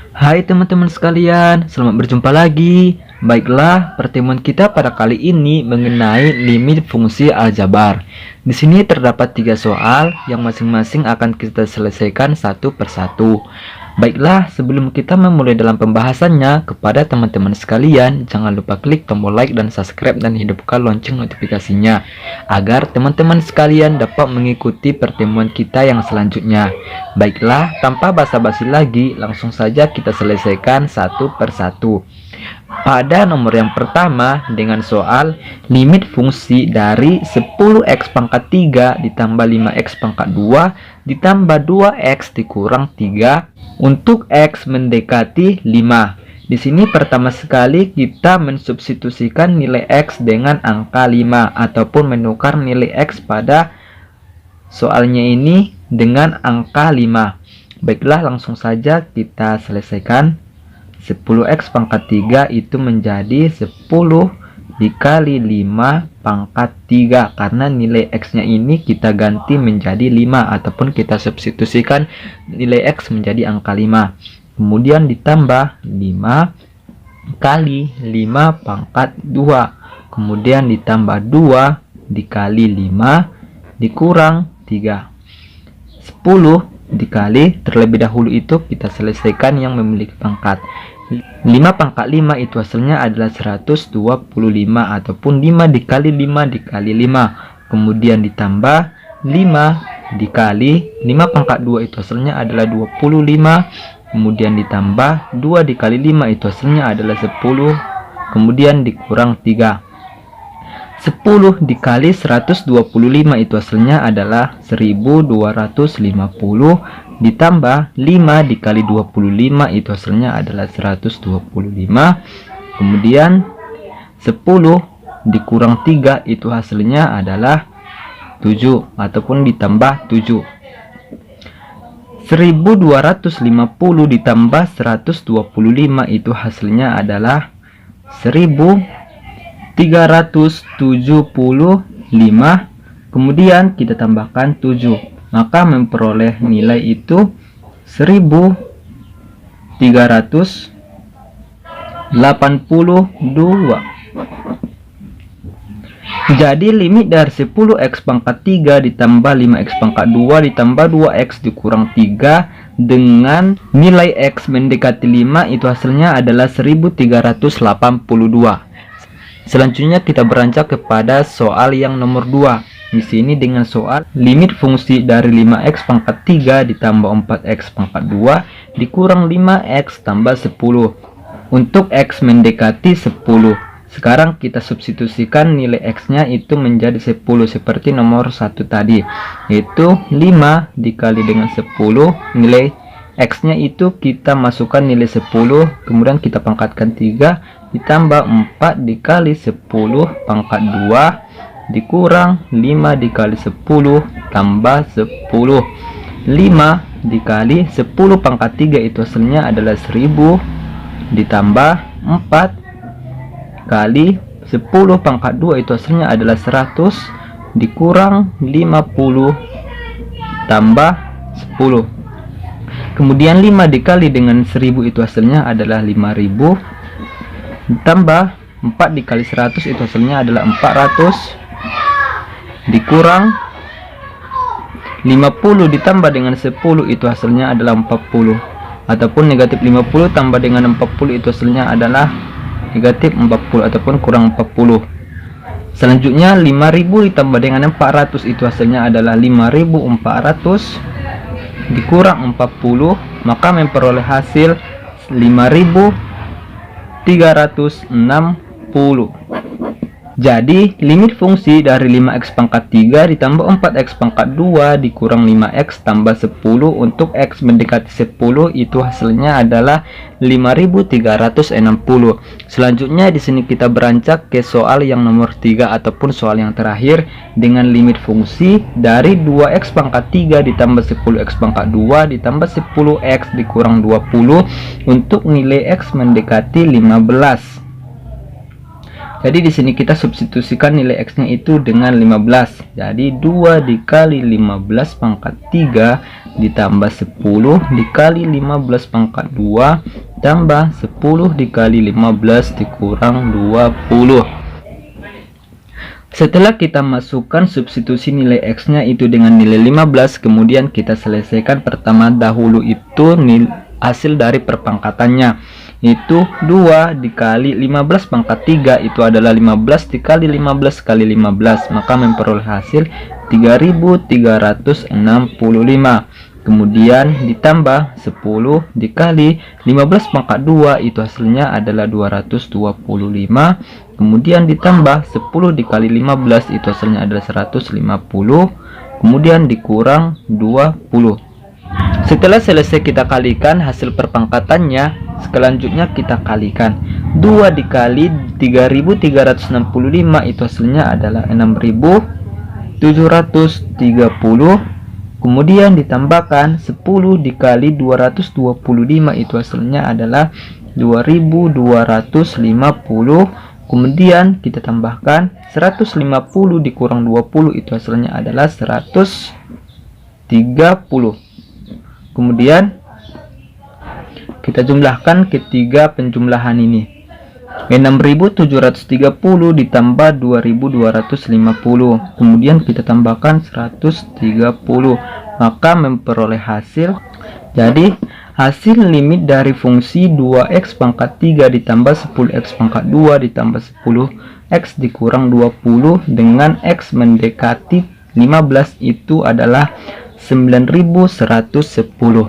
Hai teman-teman sekalian, selamat berjumpa lagi. Baiklah, pertemuan kita pada kali ini mengenai limit fungsi aljabar. Di sini terdapat 3 soal yang masing-masing akan kita selesaikan satu persatu. Baiklah, sebelum kita memulai dalam pembahasannya, kepada teman-teman sekalian, jangan lupa klik tombol like dan subscribe dan hidupkan lonceng notifikasinya, agar teman-teman sekalian dapat mengikuti pertemuan kita yang selanjutnya. Baiklah, tanpa basa-basi lagi, langsung saja kita selesaikan satu persatu. Pada nomor yang pertama dengan soal limit fungsi dari 10x pangkat 3 ditambah 5x pangkat 2 ditambah 2x dikurang 3 untuk x mendekati 5. Di sini pertama sekali kita mensubstitusikan nilai x dengan angka 5 ataupun menukar nilai x pada soalnya ini dengan angka 5. Baiklah, langsung saja kita selesaikan. 10x pangkat 3 itu menjadi 10 dikali 5 pangkat 3, karena nilai x nya ini kita ganti menjadi 5 ataupun kita substitusikan nilai x menjadi angka 5. Kemudian ditambah 5 kali 5 pangkat 2, kemudian ditambah 2 dikali 5 dikurang 3. 10 dikali, terlebih dahulu itu kita selesaikan yang memiliki pangkat. 5 pangkat 5 itu hasilnya adalah 125 ataupun 5 dikali 5 dikali 5. Kemudian ditambah 5 dikali 5 pangkat 2 itu hasilnya adalah 25. Kemudian ditambah 2 dikali 5 itu hasilnya adalah 10. Kemudian dikurang 3. 10 dikali 125 itu hasilnya adalah 1250 ditambah 5 dikali 25 itu hasilnya adalah 125. Kemudian 10 dikurang 3 itu hasilnya adalah 7 ataupun ditambah 7. 1250 ditambah 125 itu hasilnya adalah 1375. Kemudian kita tambahkan 7, maka memperoleh nilai itu 1382. Jadi limit dari 10x pangkat 3 ditambah 5x pangkat 2 ditambah 2x dikurang 3 dengan nilai x mendekati 5 itu hasilnya adalah 1382. Selanjutnya kita beranjak kepada soal yang nomor 2. Di sini dengan soal limit fungsi dari 5x pangkat 3 ditambah 4x pangkat 2 dikurang 5x tambah 10 untuk x mendekati 10. Sekarang kita substitusikan nilai x-nya itu menjadi 10 seperti nomor 1 tadi, yaitu 5 dikali dengan 10. Nilai x-nya itu kita masukkan nilai 10, kemudian kita pangkatkan 3 ditambah 4 dikali 10 pangkat 2 dikurang 5 dikali 10 tambah 10. 5 dikali 10 pangkat 3 itu hasilnya adalah 1000 ditambah 4 kali 10 pangkat 2 itu hasilnya adalah 100 dikurang 50 tambah 10. Kemudian 5 dikali dengan 1000 itu hasilnya adalah 5000 ditambah 4 dikali 100 itu hasilnya adalah 400 dikurang 50 ditambah dengan 10 itu hasilnya adalah 40, ataupun negatif 50 tambah dengan 40 itu hasilnya adalah negatif 40 ataupun kurang 40. Selanjutnya 5000 ditambah dengan 400 itu hasilnya adalah 5400 dikurang 40, maka memperoleh hasil 5360. Jadi limit fungsi dari 5x pangkat 3 ditambah 4x pangkat 2 dikurang 5x tambah 10 untuk x mendekati 10 itu hasilnya adalah 5360. Selanjutnya di sini kita beranjak ke soal yang nomor 3 ataupun soal yang terakhir dengan limit fungsi dari 2x pangkat 3 ditambah 10x pangkat 2 ditambah 10x dikurang 20 untuk nilai x mendekati 15. Jadi di sini kita substitusikan nilai X-nya itu dengan 15. Jadi 2 dikali 15 pangkat 3 ditambah 10 dikali 15 pangkat 2 tambah 10 dikali 15 dikurang 20. Setelah kita masukkan substitusi nilai X-nya itu dengan nilai 15, kemudian kita selesaikan pertama dahulu itu hasil dari perpangkatannya. Itu 2 dikali 15 pangkat 3 itu adalah 15 dikali 15 kali 15, maka memperoleh hasil 3365. Kemudian ditambah 10 dikali 15 pangkat 2 itu hasilnya adalah 225. Kemudian ditambah 10 dikali 15 itu hasilnya adalah 150. Kemudian dikurang 20. Setelah selesai kita kalikan hasil perpangkatannya, selanjutnya kita kalikan 2 dikali 3365 itu hasilnya adalah 6730. Kemudian ditambahkan 10 dikali 225 itu hasilnya adalah 2250. Kemudian kita tambahkan 150 dikurang 20 itu hasilnya adalah 130. Kemudian kita jumlahkan ketiga penjumlahan ini. 6730 ditambah 2250. Kemudian kita tambahkan 130. Maka memperoleh hasil. Jadi hasil limit dari fungsi 2x pangkat 3 ditambah 10x pangkat 2 ditambah 10x dikurang 20 dengan x mendekati 15 itu adalah 9110.